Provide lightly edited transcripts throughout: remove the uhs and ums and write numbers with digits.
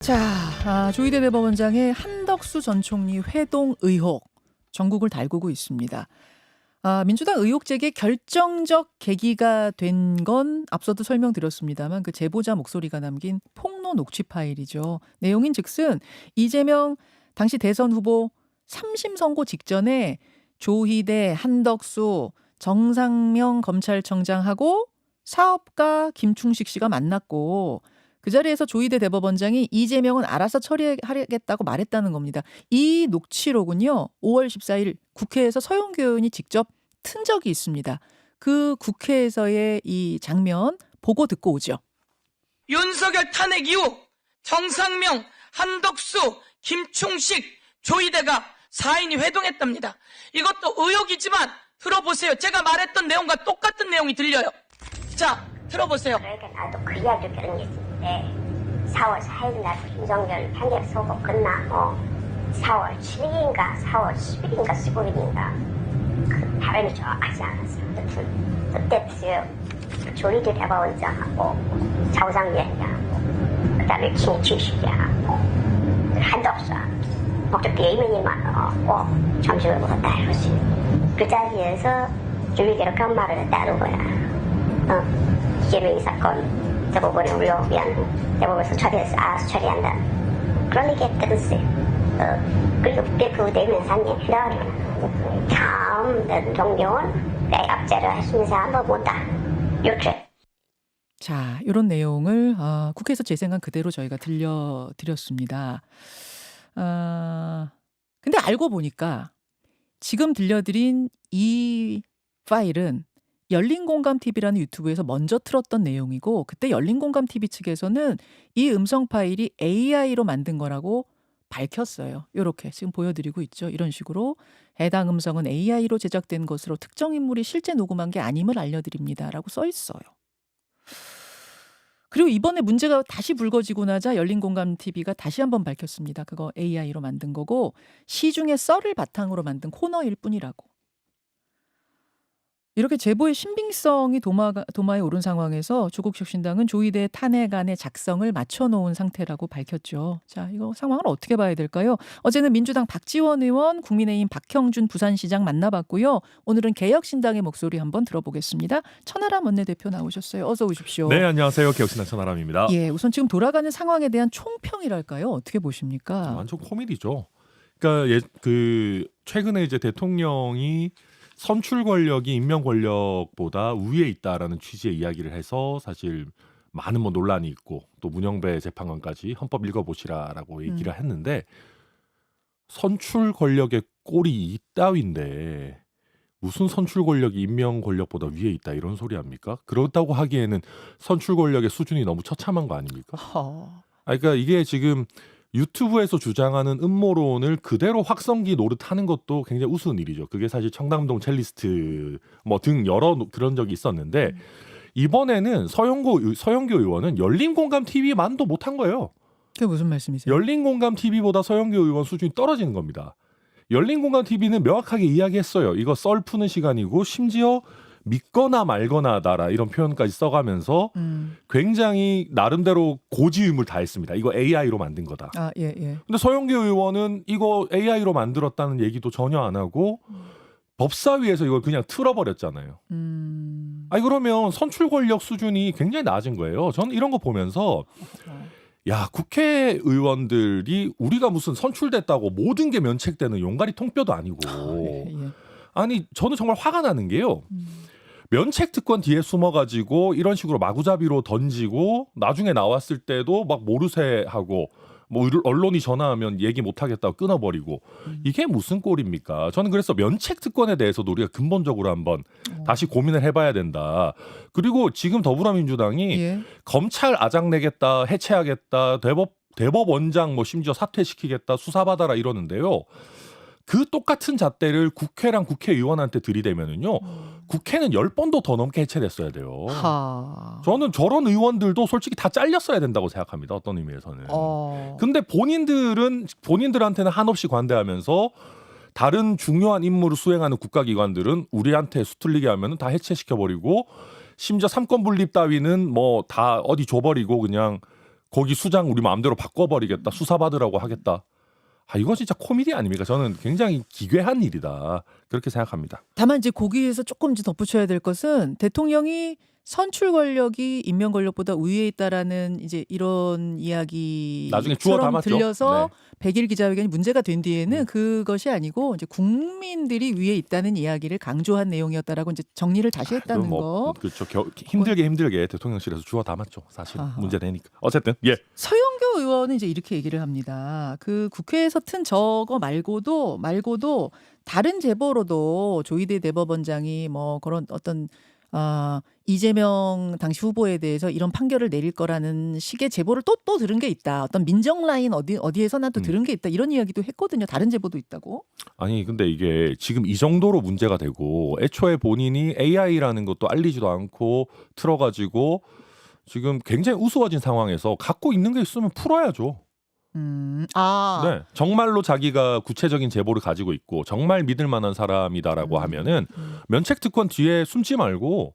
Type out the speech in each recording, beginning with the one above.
자, 조희대 대법원장의 한덕수 전 총리 회동 의혹 전국을 달구고 있습니다. 민주당 의혹 제기의 결정적 계기가 된 건 앞서도 설명드렸습니다만 그 제보자 목소리가 남긴 폭로 녹취 파일이죠. 내용인즉슨 이재명 당시 대선 후보 3심 선고 직전에 조희대, 한덕수, 정상명 검찰청장하고 사업가 김충식 씨가 만났고 그 자리에서 조희대 대법원장이 이재명은 알아서 처리하겠다고 말했다는 겁니다. 이 녹취록은요. 5월 14일 국회에서 서영교 의원이 직접 튼 적이 있습니다. 그 국회에서의 이 장면 보고 듣고 오죠. 윤석열 탄핵 이후 정상명, 한덕수, 김충식, 조희대가 4인이 회동했답니다. 이것도 의혹이지만 들어보세요. 제가 말했던 내용과 똑같은 내용이 들려요. 자, 들어보세요. 그러니까 나도 그 이야기를 들은 게 있는데 4월 4일 날 윤석열 탄핵 선고 끝나고 4월 7일인가 4월 10일인가 15일인가 그 발음이 정확하지 않았어요. 아무튼 그때 조희대 대법원장하고 정상위원장하고 그다음에 김충식이하고 한덕수하고 목적도 예민이 많아갖고 점심을 먹었다 이러지. 그 자리에서 조희대로 그런 말을 했다는 거야. 이재명 이 사건 대법원에 올라오면 대법원에서 알아서 처리한다. 그런 얘기 했거든요. 그리고 그 내면사님 해라는 다음 종교는 압제를 하시면서 한번 본다. 이렇게. 자, 이런 내용을 국회에서 재생한 그대로 저희가 들려드렸습니다. 근데 알고 보니까 지금 들려드린 이 파일은 열린공감TV라는 유튜브에서 먼저 틀었던 내용이고 그때 열린공감TV 측에서는 이 음성 파일이 AI로 만든 거라고 밝혔어요. 이렇게 지금 보여드리고 있죠. 이런 식으로 해당 음성은 AI로 제작된 것으로 특정 인물이 실제 녹음한 게 아님을 알려드립니다라고 써 있어요. 그리고 이번에 문제가 다시 불거지고 나자 열린공감TV가 다시 한번 밝혔습니다. 그거 AI로 만든 거고 시중에 썰을 바탕으로 만든 코너일 뿐이라고. 이렇게 제보의 신빙성이 도마에 오른 상황에서 조국혁신당은 조희대 탄핵안의 작성을 맞춰놓은 상태라고 밝혔죠. 자, 이거 상황을 어떻게 봐야 될까요? 어제는 민주당 박지원 의원, 국민의힘 박형준 부산시장 만나봤고요. 오늘은 개혁신당의 목소리 한번 들어보겠습니다. 천하람 원내대표 나오셨어요. 어서 오십시오. 네, 안녕하세요. 개혁신당 천하람입니다. 예, 우선 지금 돌아가는 상황에 대한 총평이랄까요? 어떻게 보십니까? 완전 코미디죠. 그러니까 최근에 이제 대통령이 선출 권력이 임명 권력보다 우위에 있다라는 취지의 이야기를 해서 사실 많은 논란이 있고 또 문영배 재판관까지 헌법 읽어보시라라고 얘기를 했는데 선출 권력의 꼴이 이따위인데 무슨 선출 권력이 임명 권력보다 위에 있다 이런 소리 합니까? 그렇다고 하기에는 선출 권력의 수준이 너무 처참한 거 아닙니까? 그러니까 이게 지금 유튜브에서 주장하는 음모론을 그대로 확성기 노릇하는 것도 굉장히 우스운 일이죠. 그게 사실 청담동 첼리스트 등 여러 그런 적이 있었는데 이번에는 서영교 의원은 열린공감TV만도 못한 거예요. 그게 무슨 말씀이세요? 열린공감TV보다 서영교 의원 수준이 떨어지는 겁니다. 열린공감TV는 명확하게 이야기했어요. 이거 썰 푸는 시간이고 심지어 믿거나 말거나다라 이런 표현까지 써가면서 굉장히 나름대로 고지의물 다 했습니다. 이거 AI로 만든 거다. 예. 근데 서영교 의원은 이거 AI로 만들었다는 얘기도 전혀 안 하고 법사위에서 이걸 그냥 틀어버렸잖아요. 그러면 선출 권력 수준이 굉장히 낮은 거예요. 저는 이런 거 보면서 야, 국회의원들이 우리가 무슨 선출됐다고 모든 게 면책되는 용가리 통뼈도 아니고 예. 아니 저는 정말 화가 나는 게요. 면책 특권 뒤에 숨어가지고 이런 식으로 마구잡이로 던지고 나중에 나왔을 때도 막 모르쇠하고 언론이 전화하면 얘기 못하겠다고 끊어버리고 이게 무슨 꼴입니까? 저는 그래서 면책 특권에 대해서도 우리가 근본적으로 한번 다시 고민을 해봐야 된다. 그리고 지금 더불어민주당이 검찰 아작내겠다, 해체하겠다, 대법원장 심지어 사퇴시키겠다, 수사받아라 이러는데요. 그 똑같은 잣대를 국회랑 국회의원한테 들이대면은요. 국회는 10번도 더 넘게 해체됐어야 돼요. 저는 저런 의원들도 솔직히 다 잘렸어야 된다고 생각합니다. 어떤 의미에서는. 근데 본인들한테는 한없이 관대하면서 다른 중요한 임무를 수행하는 국가기관들은 우리한테 수틀리게 하면 다 해체시켜버리고 심지어 삼권 분립 따위는 다 어디 줘버리고 그냥 거기 수장 우리 마음대로 바꿔버리겠다. 수사받으라고 하겠다. 이거 진짜 코미디 아닙니까? 저는 굉장히 기괴한 일이다. 그렇게 생각합니다. 다만 이제 거기에서 조금 이제 덧붙여야 될 것은 대통령이 선출 권력이 임명 권력보다 우위에 있다라는 이제 이런 이야기 나중에 주워 담았죠. 들려서 네. 100일 기자회견이 문제가 된 뒤에는 그것이 아니고 이제 국민들이 위에 있다는 이야기를 강조한 내용이었다라고 이제 정리를 다시 했다는 거. 그렇죠. 힘들게 대통령실에서 주워 담았죠. 사실 아하. 문제 되니까. 어쨌든 예. 서영교 의원은 이제 이렇게 얘기를 합니다. 그 국회에서 튼 저거 말고도 다른 제보로도 조희대 대법원장이 뭐 그런 어떤 이재명 당시 후보에 대해서 이런 판결을 내릴 거라는 식의 제보를 또 들은 게 있다. 어떤 민정 라인 어디에서 나도 들은 게 있다. 이런 이야기도 했거든요. 다른 제보도 있다고. 아니 근데 이게 지금 이 정도로 문제가 되고 애초에 본인이 AI라는 것도 알리지도 않고 틀어가지고 지금 굉장히 우스워진 상황에서 갖고 있는 게 있으면 풀어야죠. 네, 정말로 자기가 구체적인 제보를 가지고 있고 정말 믿을 만한 사람이다라고 하면은 면책 특권 뒤에 숨지 말고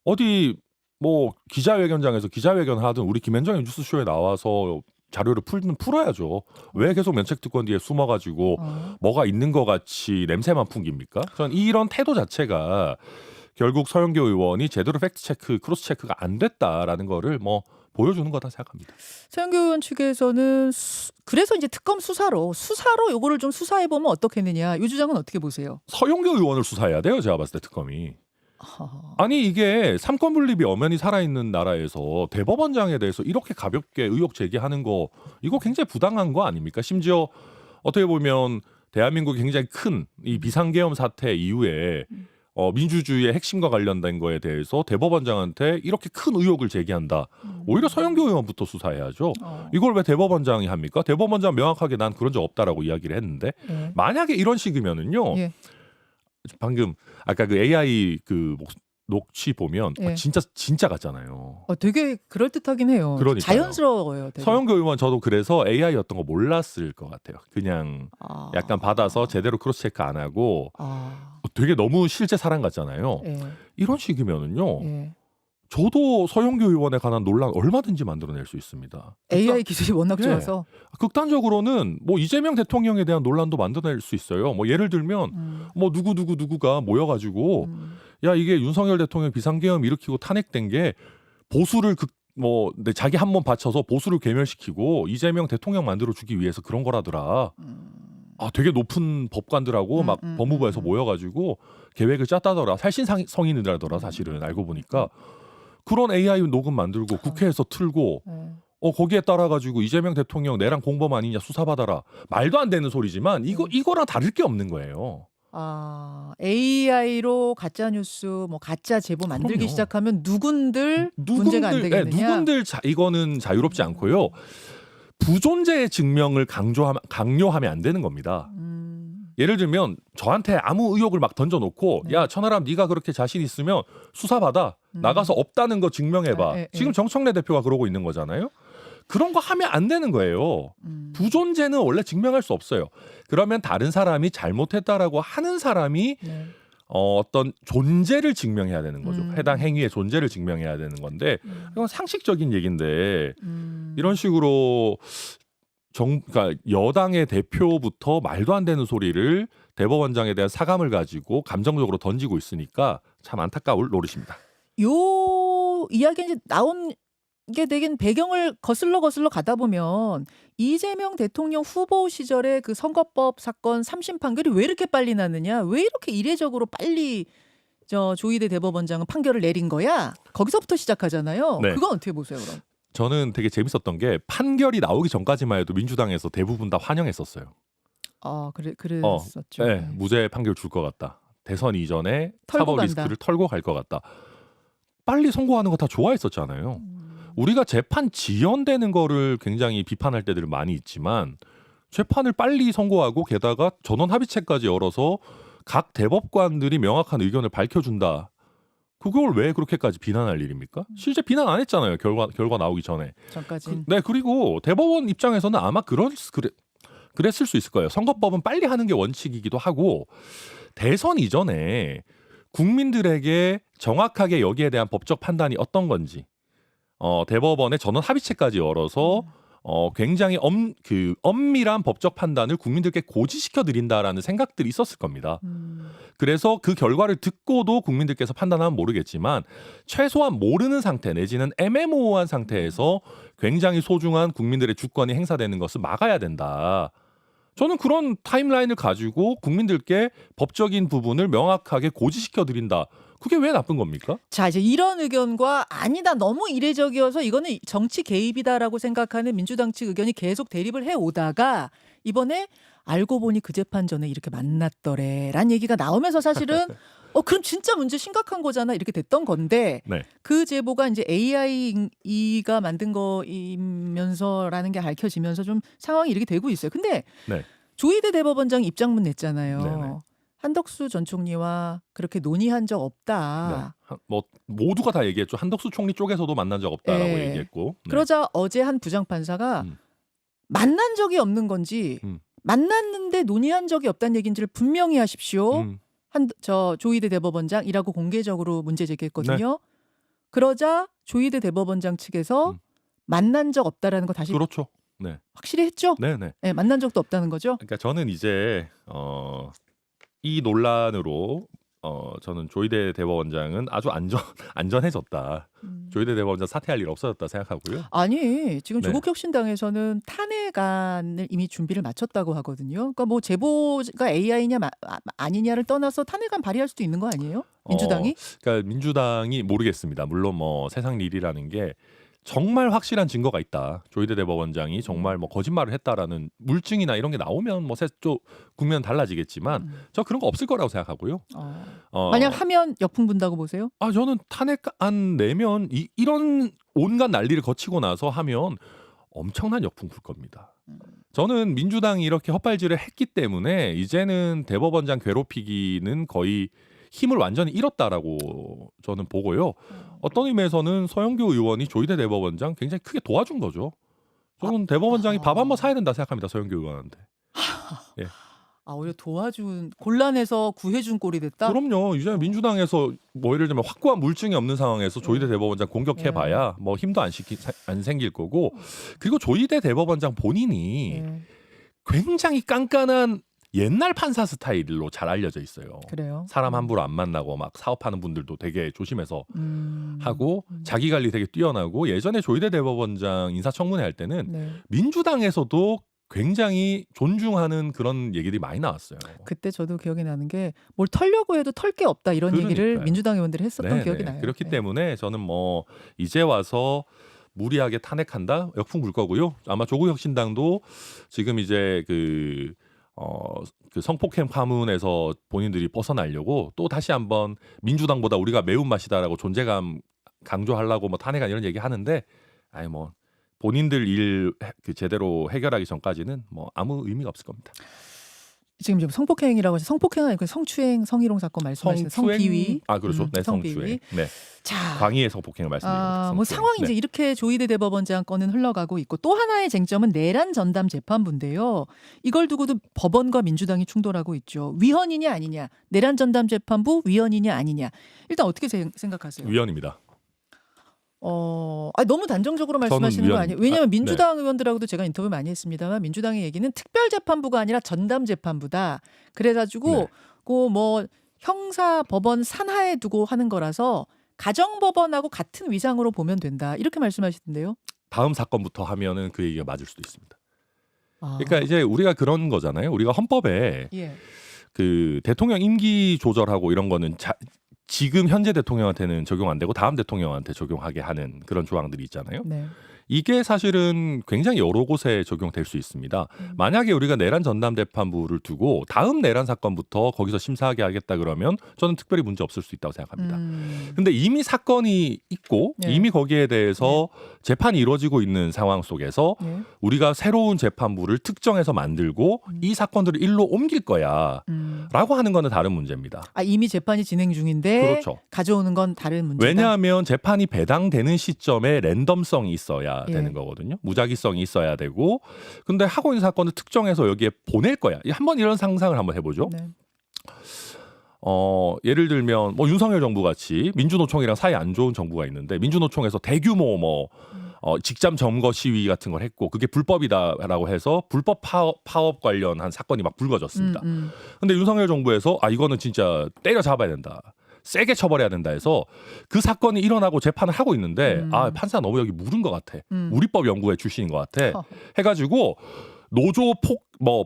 어디 뭐 기자회견장에서 기자회견 하든 우리 김현정의 뉴스쇼에 나와서 자료를 풀어야죠. 왜 계속 면책 특권 뒤에 숨어가지고 뭐가 있는 것 같이 냄새만 풍깁니까? 전 이런 태도 자체가 결국 서영교 의원이 제대로 팩트 체크, 크로스 체크가 안 됐다라는 거를 뭐 보여주는 거다 생각합니다. 서영교 의원 측에서는 그래서 이제 특검 수사로 요거를 좀 수사해 보면 어떻겠느냐. 이 주장은 어떻게 보세요? 서영교 의원을 수사해야 돼요. 제가 봤을 때 특검이. 아니 이게 삼권 분립이 엄연히 살아있는 나라에서 대법원장에 대해서 이렇게 가볍게 의혹 제기하는 거 이거 굉장히 부당한 거 아닙니까? 심지어 어떻게 보면 대한민국이 굉장히 큰 이 비상계엄 사태 이후에 민주주의의 핵심과 관련된 거에 대해서 대법원장한테 이렇게 큰 의혹을 제기한다. 오히려 서영교 의원부터 수사해야죠. 이걸 왜 대법원장이 합니까? 대법원장 명확하게 난 그런 적 없다라고 이야기를 했는데 만약에 이런 식이면은요. 예. 방금 아까 그 AI 그 녹취 보면 예. 진짜 같잖아요. 되게 그럴듯하긴 해요. 그러니까요. 자연스러워요. 되게. 서영교 의원 저도 그래서 AI였던 거 몰랐을 것 같아요. 그냥 약간 받아서 제대로 크로스 체크 안 하고 되게 너무 실제 사람 같잖아요. 예. 이런 식이면은요. 예. 저도 서영교 의원에 관한 논란 얼마든지 만들어낼 수 있습니다. AI 기술이 워낙 네. 좋아서 극단적으로는 뭐 이재명 대통령에 대한 논란도 만들어낼 수 있어요. 뭐 예를 들면 뭐 누구가 모여가지고 야 이게 윤석열 대통령 비상계엄 일으키고 탄핵된 게 보수를 자기 한 몸 바쳐서 보수를 괴멸시키고 이재명 대통령 만들어주기 위해서 그런 거라더라. 되게 높은 법관들하고 막 법무부에서 모여가지고 계획을 짰다더라. 살신성인이라더라 사실은 알고 보니까. 그런 AI 녹음 만들고 국회에서 틀고 거기에 따라 가지고 이재명 대통령 내랑 공범 아니냐 수사받아라. 말도 안 되는 소리지만 이거랑 다를 게 없는 거예요. AI로 가짜 뉴스, 뭐 가짜 제보 만들기 그럼요. 시작하면 누군들 문제가 안 되겠느냐. 누군들 이거는 자유롭지 않고요. 부존재의 증명을 강요하면 안 되는 겁니다. 예를 들면 저한테 아무 의혹을 막 던져놓고 야 천하람 네가 그렇게 자신 있으면 수사받아 나가서 없다는 거 증명해봐. 지금 정청래 대표가 그러고 있는 거잖아요. 그런 거 하면 안 되는 거예요. 부존재는 원래 증명할 수 없어요. 그러면 다른 사람이 잘못했다라고 하는 사람이 어떤 존재를 증명해야 되는 거죠. 해당 행위의 존재를 증명해야 되는 건데 이건 상식적인 얘기인데 이런 식으로 그러니까 여당의 대표부터 말도 안 되는 소리를 대법원장에 대한 사감을 가지고 감정적으로 던지고 있으니까 참 안타까울 노릇입니다. 요 이야기 이제 나온 게 되긴 배경을 거슬러 가다 보면 이재명 대통령 후보 시절에 그 선거법 사건 3심 판결이 왜 이렇게 빨리 났느냐? 왜 이렇게 이례적으로 빨리 조희대 대법원장은 판결을 내린 거야? 거기서부터 시작하잖아요. 네. 그건 어떻게 보세요, 그럼? 저는 되게 재밌었던 게 판결이 나오기 전까지만 해도 민주당에서 대부분 다 환영했었어요. 그랬었죠. 네, 무죄 판결 줄 것 같다. 대선 이전에 털고 사법 간다. 리스크를 털고 갈 것 같다. 빨리 선고하는 거 다 좋아했었잖아요. 우리가 재판 지연되는 거를 굉장히 비판할 때들 많이 있지만 재판을 빨리 선고하고 게다가 전원 합의체까지 열어서 각 대법관들이 명확한 의견을 밝혀준다. 그걸 왜 그렇게까지 비난할 일입니까? 실제 비난 안 했잖아요. 결과 나오기 전에. 전까지. 그리고 대법원 입장에서는 아마 그랬을 수 있을 거예요. 선거법은 빨리 하는 게 원칙이기도 하고 대선 이전에 국민들에게 정확하게 여기에 대한 법적 판단이 어떤 건지 대법원에 전원 합의체까지 열어서 굉장히 엄밀한 법적 판단을 국민들께 고지시켜 드린다라는 생각들이 있었을 겁니다. 그래서 그 결과를 듣고도 국민들께서 판단하면 모르겠지만 최소한 모르는 상태 내지는 애매모호한 상태에서 굉장히 소중한 국민들의 주권이 행사되는 것을 막아야 된다. 저는 그런 타임라인을 가지고 국민들께 법적인 부분을 명확하게 고지시켜 드린다. 그게 왜 나쁜 겁니까? 자, 이제 이런 의견과 아니다 너무 이례적이어서 이거는 정치 개입이다라고 생각하는 민주당 측 의견이 계속 대립을 해오다가 이번에 알고 보니 그 재판 전에 이렇게 만났더래라는 얘기가 나오면서 사실은 그럼 진짜 문제 심각한 거잖아 이렇게 됐던 건데 네. 그 제보가 이제 AI가 만든 거이면서라는 게 밝혀지면서 좀 상황이 이렇게 되고 있어요. 근데 네. 조희대 대법원장 입장문 냈잖아요. 네네. 한덕수 전 총리와 그렇게 논의한 적 없다. 네. 뭐 모두가 다 얘기했죠. 한덕수 총리 쪽에서도 만난 적 없다라고 네. 얘기했고. 네. 그러자 어제 한 부장판사가 음. 만난 적이 없는 건지 만났는데 논의한 적이 없다는 얘기인지를 분명히 하십시오. 조희대 대법원장이라고 공개적으로 문제 제기했거든요. 그러자 조희대 대법원장 측에서 만난 적 없다라는 거 다시 그렇죠. 네. 확실히 했죠? 네네. 네, 만난 적도 없다는 거죠? 그러니까 저는 이제 이 논란으로 저는 조희대 대법원장은 아주 안전해졌다. 조희대 대법원장 사퇴할 일 없어졌다 생각하고요. 아니 지금 네. 조국혁신당에서는 탄핵안을 이미 준비를 마쳤다고 하거든요. 그러니까 뭐 제보가 AI냐 아니냐를 떠나서 탄핵안 발의할 수도 있는 거 아니에요? 민주당이? 그러니까 민주당이 모르겠습니다. 물론 뭐 세상 일이라는 게 정말 확실한 증거가 있다. 조희대 대법원장이 정말 뭐 거짓말을 했다라는 물증이나 이런 게 나오면 뭐 국면은 달라지겠지만 저 그런 거 없을 거라고 생각하고요. 만약 하면 역풍 분다고 보세요? 저는 탄핵안 내면 이런 온갖 난리를 거치고 나서 하면 엄청난 역풍 불 겁니다. 저는 민주당이 이렇게 헛발질을 했기 때문에 이제는 대법원장 괴롭히기는 거의 힘을 완전히 잃었다라고 저는 보고요. 어떤 의미에서는 서영교 의원이 조희대 대법원장 굉장히 크게 도와준 거죠. 저는 대법원장이 밥 한번 사야 된다 생각합니다. 서영교 의원한테. 예. 오히려 도와준 곤란해서 구해준 꼴이 됐다? 그럼요. 이제 민주당에서 뭐 예를 들면 확고한 물증이 없는 상황에서 조희대 대법원장 공격해봐야 뭐 힘도 안 생길 거고 그리고 조희대 대법원장 본인이 굉장히 깐깐한 옛날 판사 스타일로 잘 알려져 있어요. 그래요? 사람 함부로 안 만나고 막 사업하는 분들도 되게 조심해서 하고 자기 관리 되게 뛰어나고 예전에 조희대 대법원장 인사청문회 할 때는 민주당에서도 굉장히 존중하는 그런 얘기들이 많이 나왔어요. 그때 저도 기억이 나는 게 뭘 털려고 해도 털 게 없다 이런 얘기를 그러니까요. 민주당 의원들이 했었던 네네. 기억이 나요. 그렇기 네. 때문에 저는 뭐 이제 와서 무리하게 탄핵한다 역풍 불 거고요. 아마 조국혁신당도 지금 이제 그 성폭행 파문에서 본인들이 벗어나려고 또 다시 한번 민주당보다 우리가 매운맛이다라고 존재감 강조하려고 뭐 탄핵안 이런 얘기 하는데 뭐 본인들 일 제대로 해결하기 전까지는 뭐 아무 의미가 없을 겁니다. 지금 성폭행이라고 해서 성폭행은 아니고 성추행, 성희롱 사건 말씀하시는 성비위. 그렇죠. 네, 성추행. 네. 자, 광의의 성폭행을 말씀드립니다. 뭐 상황이 이제 이렇게 조희대 대법원장 건은 흘러가고 있고 또 하나의 쟁점은 내란 전담 재판부인데요. 이걸 두고도 법원과 민주당이 충돌하고 있죠. 위헌이냐 아니냐. 내란 전담 재판부 위헌이냐 아니냐. 일단 어떻게 생각하세요? 위헌입니다. 너무 단정적으로 말씀하시는 거 아니에요? 왜냐하면 민주당 네. 의원들하고도 제가 인터뷰 많이 했습니다만 민주당의 얘기는 특별재판부가 아니라 전담재판부다. 그래가지고 뭐 형사법원 산하에 두고 하는 거라서 가정법원하고 같은 위상으로 보면 된다. 이렇게 말씀하시던데요. 다음 사건부터 하면은 그 얘기가 맞을 수도 있습니다. 그러니까 이제 우리가 그런 거잖아요. 우리가 헌법에 그 대통령 임기 조절하고 이런 거는 지금 현재 대통령한테는 적용 안 되고 다음 대통령한테 적용하게 하는 그런 조항들이 있잖아요. 네. 이게 사실은 굉장히 여러 곳에 적용될 수 있습니다. 만약에 우리가 내란 전담 재판부를 두고 다음 내란 사건부터 거기서 심사하게 하겠다 그러면 저는 특별히 문제 없을 수 있다고 생각합니다. 근데 이미 사건이 있고 이미 거기에 대해서 재판이 이루어지고 있는 상황 속에서 우리가 새로운 재판부를 특정해서 만들고 이 사건들을 일로 옮길 거야 라고 하는 거는 다른 문제입니다. 이미 재판이 진행 중인데 그렇죠. 가져오는 건 다른 문제다. 왜냐하면 재판이 배당되는 시점에 랜덤성이 있어야 되는 거거든요. 무작위성이 있어야 되고 근데 하고 있는 사건을 특정해서 여기에 보낼 거야. 한번 이런 상상을 한번 해보죠. 예를 들면 뭐 윤석열 정부 같이 민주노총이랑 사이 안 좋은 정부가 있는데 민주노총에서 대규모 뭐 직접 점거 시위 같은 걸 했고 그게 불법이다라고 해서 불법 파업 관련한 사건이 막 불거졌습니다. 근데 윤석열 정부에서 이거는 진짜 때려잡아야 된다. 세게 처벌해야 된다 해서 그 사건이 일어나고 재판을 하고 있는데 판사 너무 여기 물은 것 같아. 우리법 연구회 출신인 것 같아. 해가지고 노조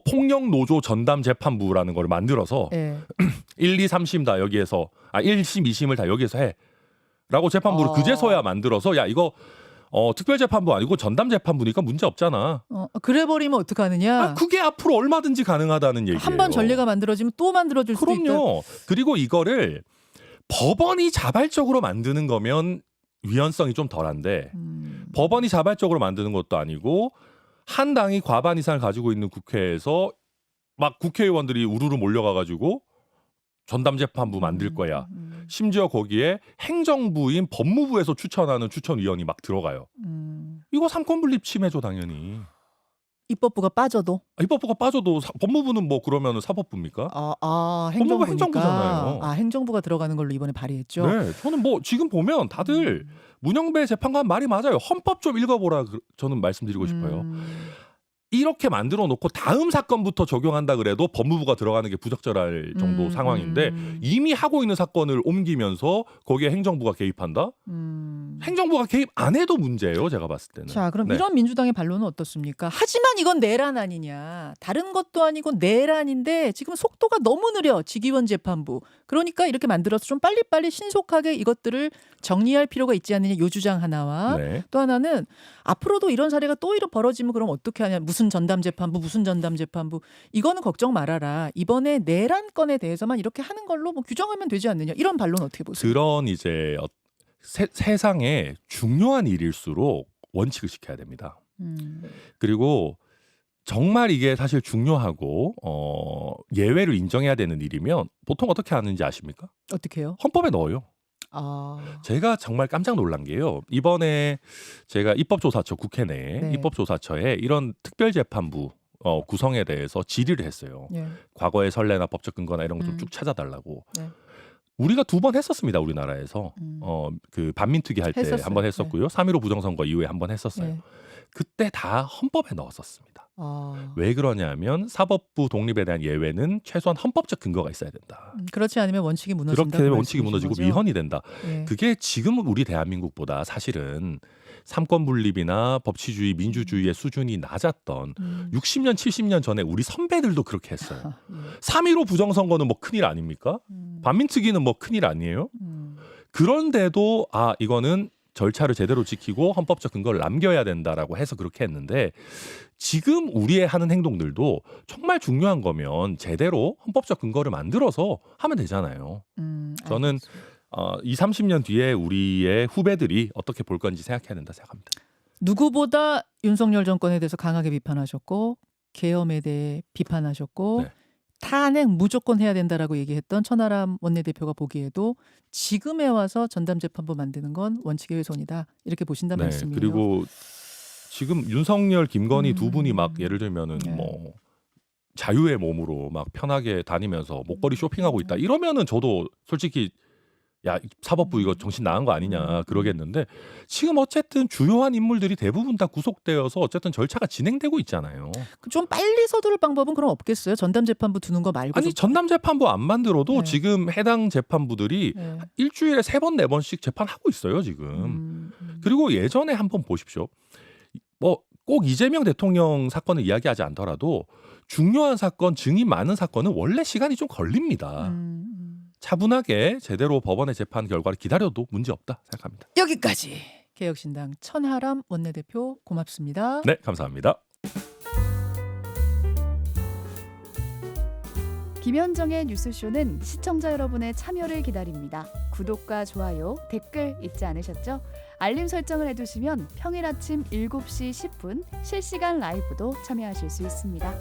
폭력 노조 전담 재판부라는 걸 만들어서 1, 2, 3심 다 여기에서 1심, 2심을 다 여기에서 해라고 재판부를 그제서야 만들어서 야 이거 특별재판부 아니고 전담재판부니까 문제 없잖아. 그래 버리면 어떡하느냐. 그게 앞으로 얼마든지 가능하다는 얘기예요. 한 번 전례가 만들어지면 또 만들어질 수도 있다. 그럼요. 그리고 이거를 법원이 자발적으로 만드는 거면 위헌성이 좀 덜한데 법원이 자발적으로 만드는 것도 아니고 한 당이 과반 이상을 가지고 있는 국회에서 막 국회의원들이 우르르 몰려가가지고 전담재판부 만들 거야. 심지어 거기에 행정부인 법무부에서 추천하는 추천위원이 막 들어가요. 이거 삼권분립 침해죠 당연히. 입법부가 빠져도? 입법부가 빠져도 법무부는 뭐 그러면 사법부입니까? 행정부니까. 법무부 행정부잖아요. 행정부가 들어가는 걸로 이번에 발의했죠. 네, 저는 뭐 지금 보면 다들 문영배 재판관 말이 맞아요. 헌법 좀 읽어보라 저는 말씀드리고 싶어요. 이렇게 만들어 놓고 다음 사건부터 적용한다 그래도 법무부가 들어가는 게 부적절할 정도 상황인데 이미 하고 있는 사건을 옮기면서 거기에 행정부가 개입한다? 행정부가 개입 안 해도 문제예요. 제가 봤을 때는. 자, 그럼 이런 민주당의 반론은 어떻습니까? 하지만 이건 내란 아니냐. 다른 것도 아니고 내란인데 지금 속도가 너무 느려. 직위원 재판부. 그러니까 이렇게 만들어서 좀 빨리빨리 신속하게 이것들을 정리할 필요가 있지 않느냐. 요 주장 하나와 또 하나는 앞으로도 이런 사례가 또 벌어지면 그럼 어떻게 하냐. 무슨 전담재판부 무슨 전담재판부. 이거는 걱정 말아라. 이번에 내란 건에 대해서만 이렇게 하는 걸로 뭐 규정하면 되지 않느냐. 이런 반론 어떻게 보세요? 그런 이제 세상에 중요한 일일수록 원칙을 지켜야 됩니다. 그리고 정말 이게 사실 중요하고 예외를 인정해야 되는 일이면 보통 어떻게 하는지 아십니까? 어떻게 해요? 헌법에 넣어요. 제가 정말 깜짝 놀란 게요. 이번에 제가 입법조사처 국회 내 입법조사처에 이런 특별재판부 구성에 대해서 질의를 했어요. 과거의 선례나 법적 근거나 이런 거 좀 쭉 찾아달라고. 우리가 2번 했었습니다. 우리나라에서 그 반민특위 할 때 한 번 했었고요. 3.15 부정선거 이후에 한 번 했었어요. 그때 다 헌법에 넣었었습니다. 왜 그러냐면 사법부 독립에 대한 예외는 최소한 헌법적 근거가 있어야 된다. 그렇지 않으면 원칙이 무너진다. 그렇게 되면 원칙이 무너지고 거죠? 위헌이 된다. 그게 지금 우리 대한민국보다 사실은 삼권분립이나 법치주의, 민주주의의 수준이 낮았던 60년, 70년 전에 우리 선배들도 그렇게 했어요. 3.15 부정선거는 뭐 큰일 아닙니까? 반민특위는 뭐 큰일 아니에요? 그런데도 이거는 절차를 제대로 지키고 헌법적 근거를 남겨야 된다라고 해서 그렇게 했는데 지금 우리의 하는 행동들도 정말 중요한 거면 제대로 헌법적 근거를 만들어서 하면 되잖아요. 저는 20, 30년 뒤에 우리의 후배들이 어떻게 볼 건지 생각해야 된다 생각합니다. 누구보다 윤석열 정권에 대해서 강하게 비판하셨고 계엄에 대해 비판하셨고 탄핵 무조건 해야 된다라고 얘기했던 천하람 원내대표가 보기에도 지금에 와서 전담재판부 만드는 건 원칙의 훼손이다. 이렇게 보신다는 말씀이에요. 그리고 지금 윤석열, 김건희 두 분이 막 예를 들면은 뭐 자유의 몸으로 막 편하게 다니면서 목걸이 쇼핑하고 있다. 이러면은 저도 솔직히 야 사법부 이거 정신 나간 거 아니냐 그러겠는데 지금 어쨌든 주요한 인물들이 대부분 다 구속되어서 어쨌든 절차가 진행되고 있잖아요. 좀 빨리 서두를 방법은 그럼 없겠어요? 전담재판부 두는 거 말고. 아니 전담재판부 안 만들어도 지금 해당 재판부들이 일주일에 3번 4번씩 재판하고 있어요 지금. 그리고 예전에 한번 보십시오. 뭐 꼭 이재명 대통령 사건을 이야기하지 않더라도 중요한 사건, 증인 많은 사건은 원래 시간이 좀 걸립니다. 차분하게 제대로 법원의 재판 결과를 기다려도 문제없다 생각합니다. 여기까지 개혁신당 천하람 원내대표 고맙습니다. 네, 감사합니다. 김현정의 뉴스쇼는 시청자 여러분의 참여를 기다립니다. 구독과 좋아요, 댓글 잊지 않으셨죠? 알림 설정을 해두시면 평일 아침 7시 10분 실시간 라이브도 참여하실 수 있습니다.